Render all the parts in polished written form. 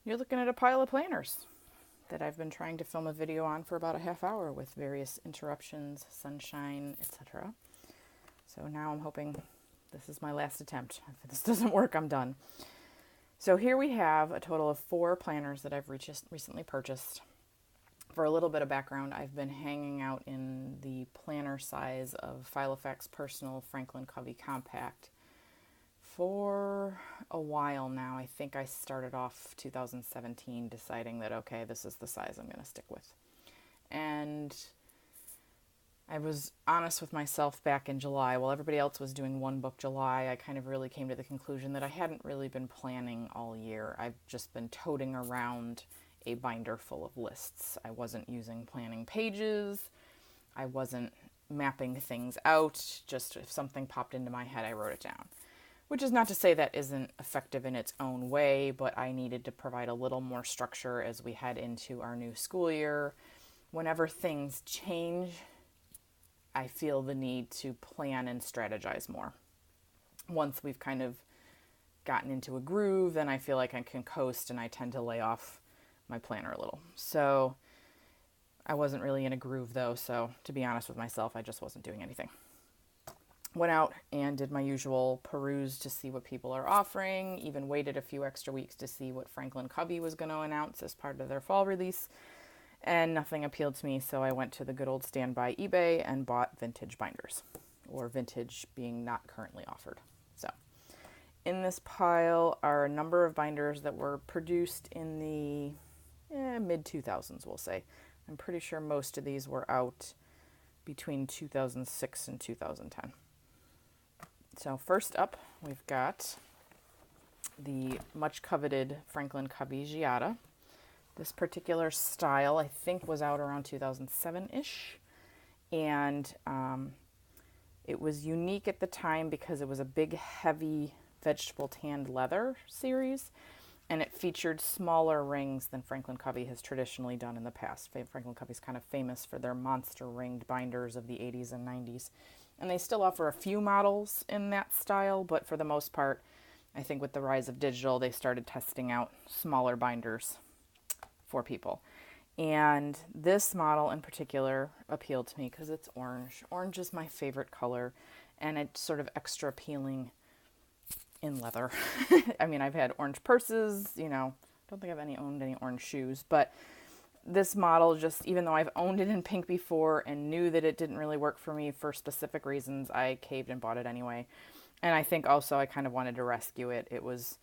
You're looking at a pile of planners that I've been trying to film a video on for about a half hour with various interruptions, sunshine, etc. So now I'm hoping this is my last attempt. If this doesn't work, I'm done. So here we have a total of 4 planners that I've recently purchased. For a little bit of background, I've been hanging out in the planner size of Filofax Personal Franklin Covey Compact for a while now. I think I started off 2017 deciding that, okay, this is the size I'm going to stick with. And I was honest with myself back in July. While everybody else was doing one book July, I kind of really came to the conclusion that I hadn't really been planning all year. I've just been toting around a binder full of lists. I wasn't using planning pages. I wasn't mapping things out. Just if something popped into my head, I wrote it down. Which is not to say that isn't effective in its own way, but I needed to provide a little more structure as we head into our new school year. Whenever things change, I feel the need to plan and strategize more. Once we've kind of gotten into a groove, then I feel like I can coast, and I tend to lay off my planner a little. So I wasn't really in a groove though, so to be honest with myself, I just wasn't doing anything. Went out and did my usual peruse to see what people are offering, even waited a few extra weeks to see what Franklin Covey was going to announce as part of their fall release, and nothing appealed to me, so I went to the good old standby eBay and bought vintage binders, or vintage being not currently offered. So in this pile are a number of binders that were produced in the mid-2000s, we'll say. I'm pretty sure most of these were out between 2006 and 2010. So first up, we've got the much coveted Franklin Covey Giada. This particular style, I think, was out around 2007-ish. And it was unique at the time because it was a big, heavy vegetable tanned leather series. And it featured smaller rings than Franklin Covey has traditionally done in the past. Franklin Covey's kind of famous for their monster ringed binders of the 80s and 90s. And they still offer a few models in that style, but for the most part, I think with the rise of digital, they started testing out smaller binders for people. And this model in particular appealed to me because it's orange. Orange is my favorite color, and it's sort of extra appealing in leather. I mean, I've had orange purses, don't think I've owned any orange shoes, but this model, just even though I've owned it in pink before and knew that it didn't really work for me for specific reasons, I caved and bought it anyway. And I think also I kind of wanted to rescue it. It was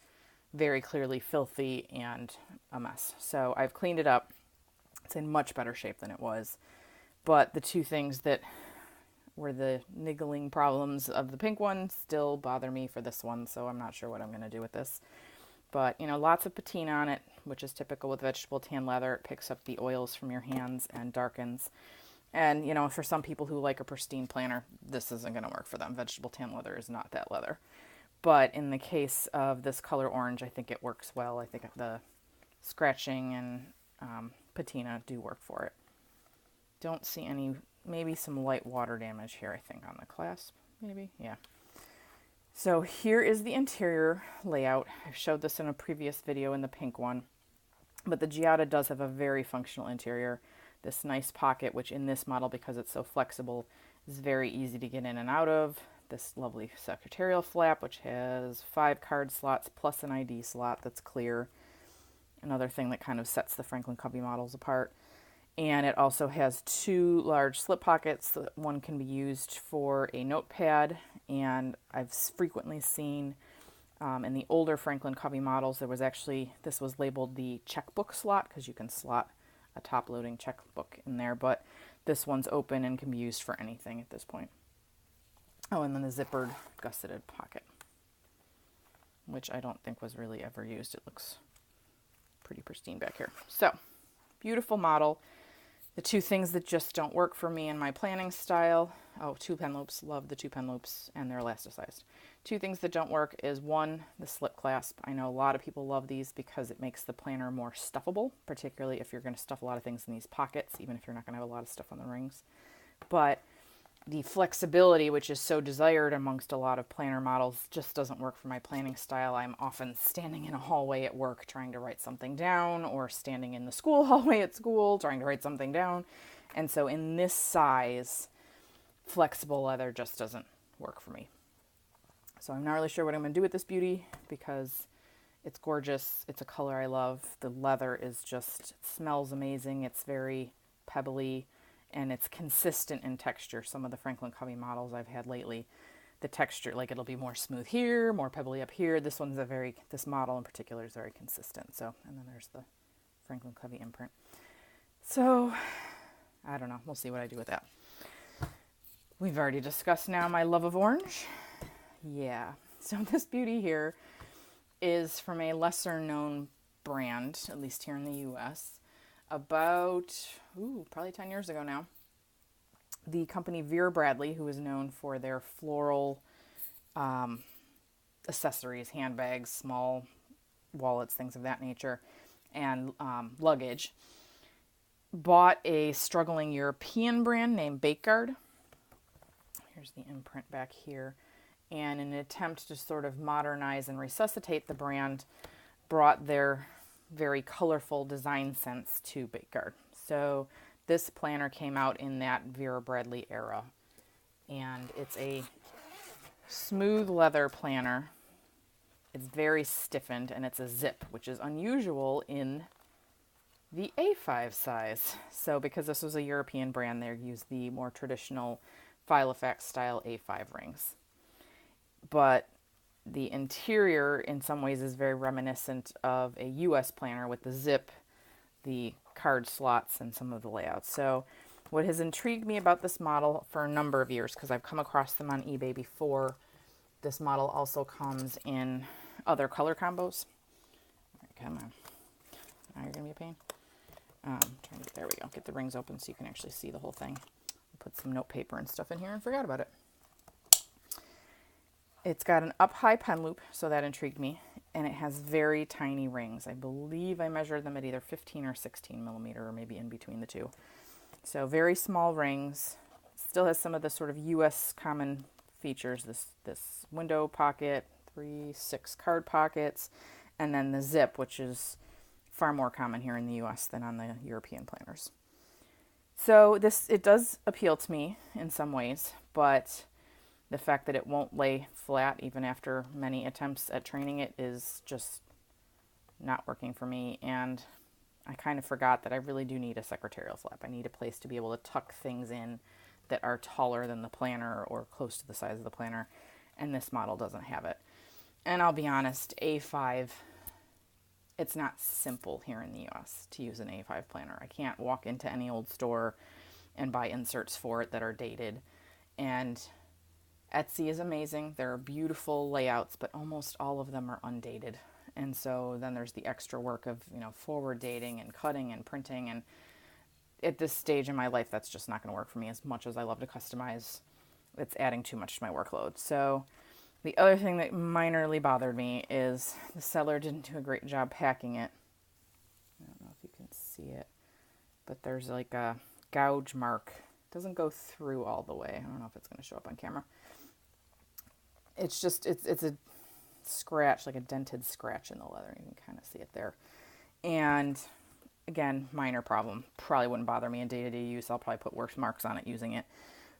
very clearly filthy and a mess. So I've cleaned it up. It's in much better shape than it was. But the two things that were the niggling problems of the pink one still bother me for this one, so I'm not sure what I'm going to do with this. But, lots of patina on it, which is typical with vegetable tan leather. It picks up the oils from your hands and darkens. And, for some people who like a pristine planner, this isn't going to work for them. Vegetable tan leather is not that leather. But in the case of this color orange, I think it works well. I think the scratching and patina do work for it. Don't see any, maybe some light water damage here, I think, on the clasp. Maybe, yeah. So here is the interior layout. I showed this in a previous video in the pink one, but the Giada does have a very functional interior. This nice pocket, which in this model, because it's so flexible, is very easy to get in and out of. This lovely secretarial flap, which has 5 card slots plus an ID slot that's clear. Another thing that kind of sets the Franklin Covey models apart. And it also has 2 large slip pockets. One can be used for a notepad, and I've frequently seen in the older Franklin Covey models, this was labeled the checkbook slot because you can slot a top-loading checkbook in there, but this one's open and can be used for anything at this point. Oh, and then the zippered gusseted pocket, which I don't think was really ever used. It looks pretty pristine back here. So, beautiful model. The 2 things that just don't work for me in my planning style, 2 pen loops, love the 2 pen loops, and they're elasticized. 2 things that don't work is 1, the slip clasp. I know a lot of people love these because it makes the planner more stuffable, particularly if you're going to stuff a lot of things in these pockets, even if you're not going to have a lot of stuff on the rings. But the flexibility, which is so desired amongst a lot of planner models, just doesn't work for my planning style. I'm often standing in a hallway at work trying to write something down, or standing in the school hallway at school trying to write something down. And so in this size, flexible leather just doesn't work for me. So I'm not really sure what I'm going to do with this beauty, because it's gorgeous. It's a color I love. The leather is just, it smells amazing. It's very pebbly, and it's consistent in texture. Some of the Franklin Covey models I've had lately, the texture, like it'll be more smooth here, more pebbly up here. This one's this model in particular is very consistent. So, and then there's the Franklin Covey imprint. So, I don't know. We'll see what I do with that. We've already discussed now my love of orange. Yeah. So this beauty here is from a lesser known brand, at least here in the US, about, probably 10 years ago now. The company Vera Bradley, who is known for their floral accessories, handbags, small wallets, things of that nature, and luggage, bought a struggling European brand named BAE Card. Here's the imprint back here. And in an attempt to sort of modernize and resuscitate the brand, brought their very colorful design sense to BAE Card. So this planner came out in that Vera Bradley era. And it's a smooth leather planner. It's very stiffened, and it's a zip, which is unusual in the A5 size. So because this was a European brand, they used the more traditional Filofax style A5 rings. But the interior in some ways is very reminiscent of a US planner with the zip, the card slots, and some of the layouts. So what has intrigued me about this model for a number of years, because I've come across them on eBay before, this model also comes in other color combos. All right, come on. Now you're going to be a pain. There we go. Get the rings open so you can actually see the whole thing. Put some note paper and stuff in here and forgot about it. It's got an up-high pen loop, so that intrigued me, and it has very tiny rings. I believe I measured them at either 15 or 16 millimeter, or maybe in between the two. So very small rings. Still has some of the sort of US common features, this window pocket, 6 card pockets, and then the zip, which is far more common here in the US than on the European planners. So it does appeal to me in some ways, but the fact that it won't lay flat even after many attempts at training it is just not working for me. And I kind of forgot that I really do need a secretarial flap. I need a place to be able to tuck things in that are taller than the planner or close to the size of the planner, and this model doesn't have it. And I'll be honest, A5, it's not simple here in the US to use an A5 planner. I can't walk into any old store and buy inserts for it that are dated. And Etsy is amazing. There are beautiful layouts, but almost all of them are undated. And so then there's the extra work of, forward dating and cutting and printing. And at this stage in my life, that's just not going to work for me. As much as I love to customize, it's adding too much to my workload. So the other thing that minorly bothered me is the seller didn't do a great job packing it. I don't know if you can see it, but there's like a gouge mark. It doesn't go through all the way. I don't know if it's going to show up on camera. It's just, it's a scratch, like a dented scratch in the leather. You can kind of see it there. And again, minor problem. Probably wouldn't bother me in day-to-day use. I'll probably put worse marks on it using it.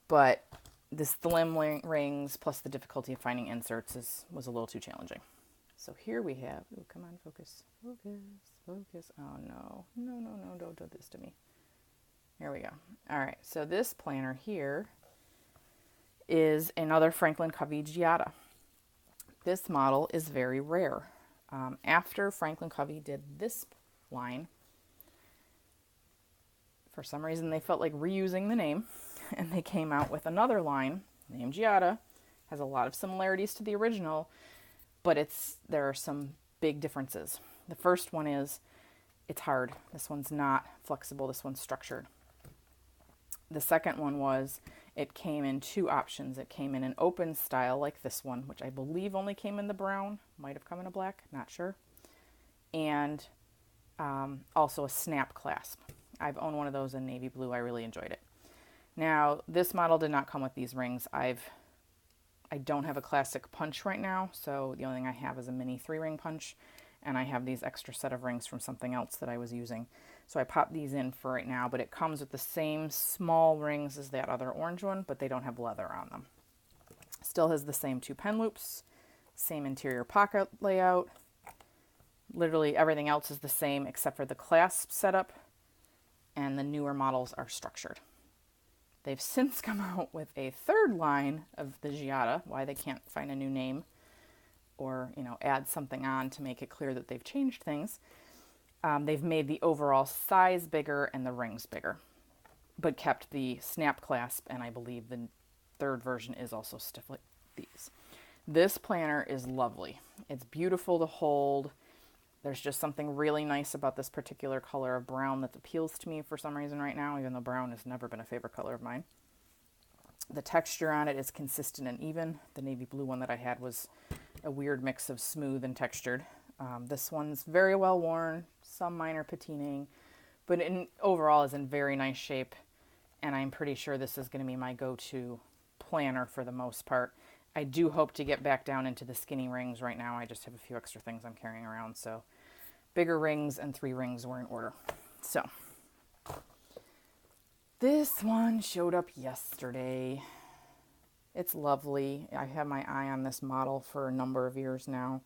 But the slim rings plus the difficulty of finding inserts was a little too challenging. So here we have, come on, focus. Oh no, don't do this to me. Here we go. All right, so this planner here is another Franklin Covey Giada. This model is very rare. After Franklin Covey did this line, for some reason they felt like reusing the name, and they came out with another line named Giada. Has a lot of similarities to the original, but there are some big differences. The first one is it's hard. This one's not flexible. This one's structured. The second one was it came in 2 options. It came in an open style like this one, which I believe only came in the brown, might have come in a black, not sure, and also a snap clasp. I've owned one of those in navy blue. I really enjoyed it. Now, this model did not come with these rings. I don't have a classic punch right now, so the only thing I have is a mini 3-ring punch, and I have these extra set of rings from something else that I was using. So I popped these in for right now, but it comes with the same small rings as that other orange one, but they don't have leather on them. Still has the same 2 pen loops, same interior pocket layout. Literally everything else is the same except for the clasp setup, and the newer models are structured. They've since come out with a 3rd line of the Giada, why they can't find a new name or, add something on to make it clear that they've changed things. They've made the overall size bigger and the rings bigger, but kept the snap clasp, and I believe the 3rd version is also stiff like these. This planner is lovely. It's beautiful to hold. There's just something really nice about this particular color of brown that appeals to me for some reason right now, even though brown has never been a favorite color of mine. The texture on it is consistent and even. The navy blue one that I had was a weird mix of smooth and textured. This one's very well worn, some minor patining, but overall is in very nice shape, and I'm pretty sure this is going to be my go-to planner for the most part. I do hope to get back down into the skinny rings. Right now I just have a few extra things I'm carrying around, so bigger rings and 3 rings were in order. So this one showed up yesterday. It's lovely. I have my eye on this model for a number of years now.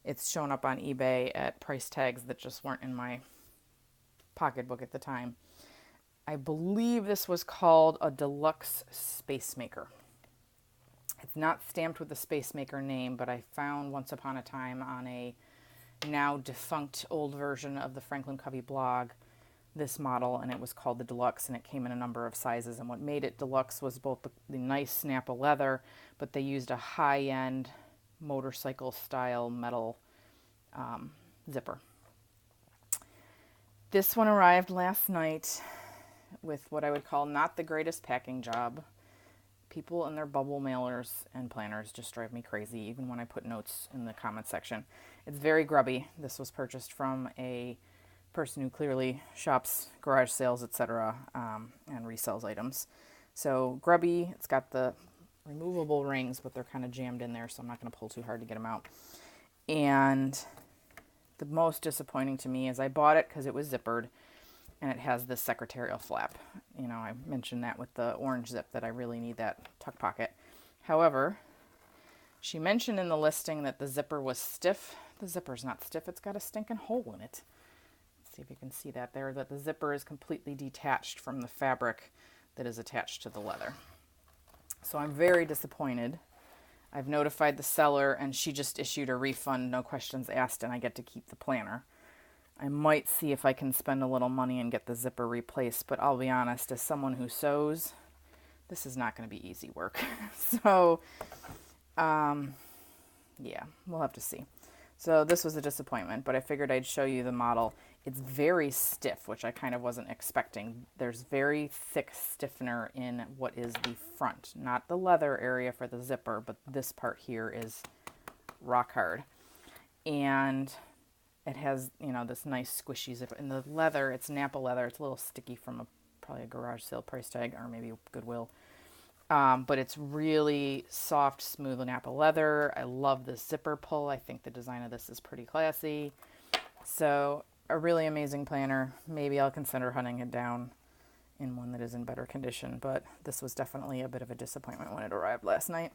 It's shown up on eBay at price tags that just weren't in my pocketbook at the time. I believe this was called a deluxe Spacemaker. It's not stamped with the Spacemaker name, but I found once upon a time on a now defunct old version of the Franklin Covey blog this model, and it was called the Deluxe, and it came in a number of sizes. And what made it deluxe was both the nice snap of leather, but they used a high-end motorcycle style metal zipper. This one arrived last night with what I would call not the greatest packing job. People and their bubble mailers and planners just drive me crazy, even when I put notes in the comment section. It's very grubby. This was purchased from a person who clearly shops garage sales, etc., and resells items. So grubby. It's got the removable rings, but they're kind of jammed in there, so I'm not going to pull too hard to get them out. And the most disappointing to me is I bought it because it was zippered, and it has this secretarial flap. I mentioned that with the orange zip that I really need that tuck pocket. However, she mentioned in the listing that the zipper was stiff. The zipper's not stiff. It's got a stinking hole in it. Let's see if you can see that there, that the zipper is completely detached from the fabric that is attached to the leather. So I'm very disappointed. I've notified the seller, and she just issued a refund, no questions asked, and I get to keep the planner. I might see if I can spend a little money and get the zipper replaced, but I'll be honest, as someone who sews, this is not going to be easy work. So, yeah, we'll have to see. So this was a disappointment, but I figured I'd show you the model. It's very stiff, which I kind of wasn't expecting. There's very thick stiffener in what is the front, not the leather area for the zipper, but this part here is rock hard. And it has, this nice squishy zipper. And the leather, it's Napa leather. It's a little sticky from probably a garage sale price tag or maybe Goodwill. But it's really soft, smooth Napa leather. I love the zipper pull. I think the design of this is pretty classy. So a really amazing planner. Maybe I'll consider hunting it down in one that is in better condition. But this was definitely a bit of a disappointment when it arrived last night.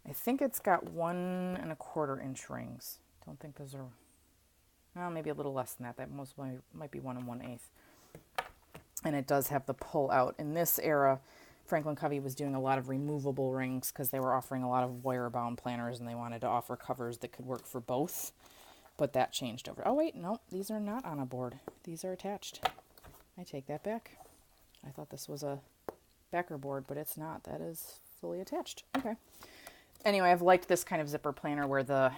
I think it's got 1 1/4 inch rings. Don't think those are... Well, maybe a little less than that. That most might be 1 1/8. And it does have the pull out. In this era, Franklin Covey was doing a lot of removable rings because they were offering a lot of wire-bound planners, and they wanted to offer covers that could work for both. But that changed over. Oh, wait, no, these are not on a board. These are attached. I take that back. I thought this was a backer board, but it's not. That is fully attached. Okay. Anyway, I've liked this kind of zipper planner where the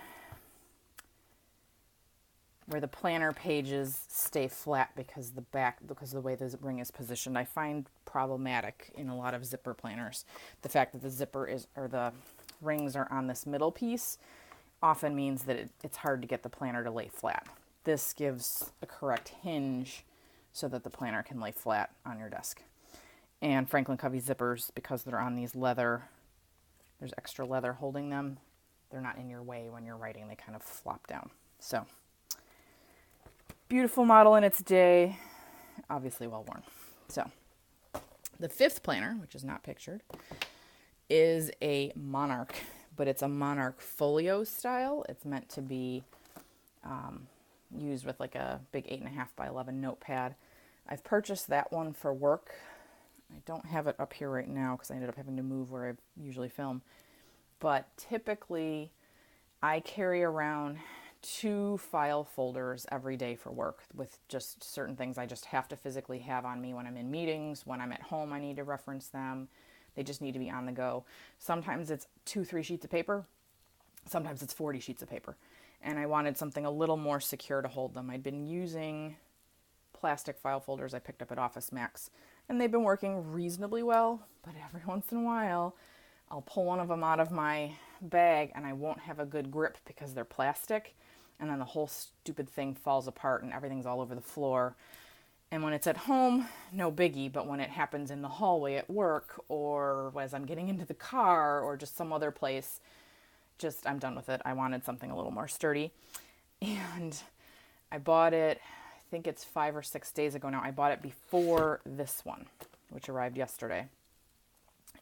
planner pages stay flat because of the way the ring is positioned. I find problematic in a lot of zipper planners. The fact that the rings are on this middle piece often means that it's hard to get the planner to lay flat. This gives a correct hinge so that the planner can lay flat on your desk. And Franklin Covey zippers, because they're on these leather, there's extra leather holding them. They're not in your way when you're writing. They kind of flop down. So, beautiful model in its day, obviously well worn. So, the fifth planner, which is not pictured, is a Monarch, but it's a Monarch folio style. It's meant to be used with like a big 8.5 by 11 notepad. I've purchased that one for work. I don't have it up here right now because I ended up having to move where I usually film. But typically, I carry around 2 file folders every day for work with just certain things I just have to physically have on me when I'm in meetings. When I'm at home, I need to reference them. They just need to be on the go. Sometimes it's 2-3 sheets of paper. Sometimes it's 40 sheets of paper. And I wanted something a little more secure to hold them. I'd been using plastic file folders I picked up at Office Max, and they've been working reasonably well, but every once in a while I'll pull one of them out of my bag and I won't have a good grip because they're plastic, and then the whole stupid thing falls apart and everything's all over the floor. And when it's at home, no biggie, but when it happens in the hallway at work or as I'm getting into the car or just some other place, just I'm done with it. I wanted something a little more sturdy. And I bought it, I think it's 5 or 6 days ago now. I bought it before this one, which arrived yesterday.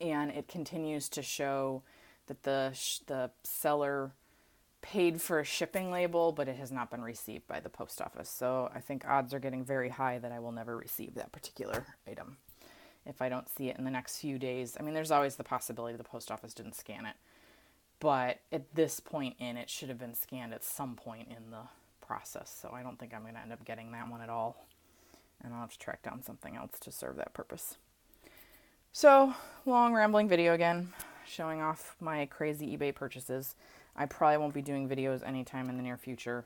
And it continues to show that the seller paid for a shipping label, but it has not been received by the post office. So I think odds are getting very high that I will never receive that particular item if I don't see it in the next few days. I mean, there's always the possibility the post office didn't scan it. But at this point it should have been scanned at some point in the process. So I don't think I'm going to end up getting that one at all. And I'll have to track down something else to serve that purpose. So, long rambling video again, showing off my crazy eBay purchases. I probably won't be doing videos anytime in the near future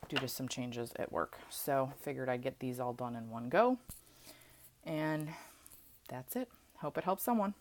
due to some changes at work. So, figured I'd get these all done in one go. And that's it. Hope it helps someone.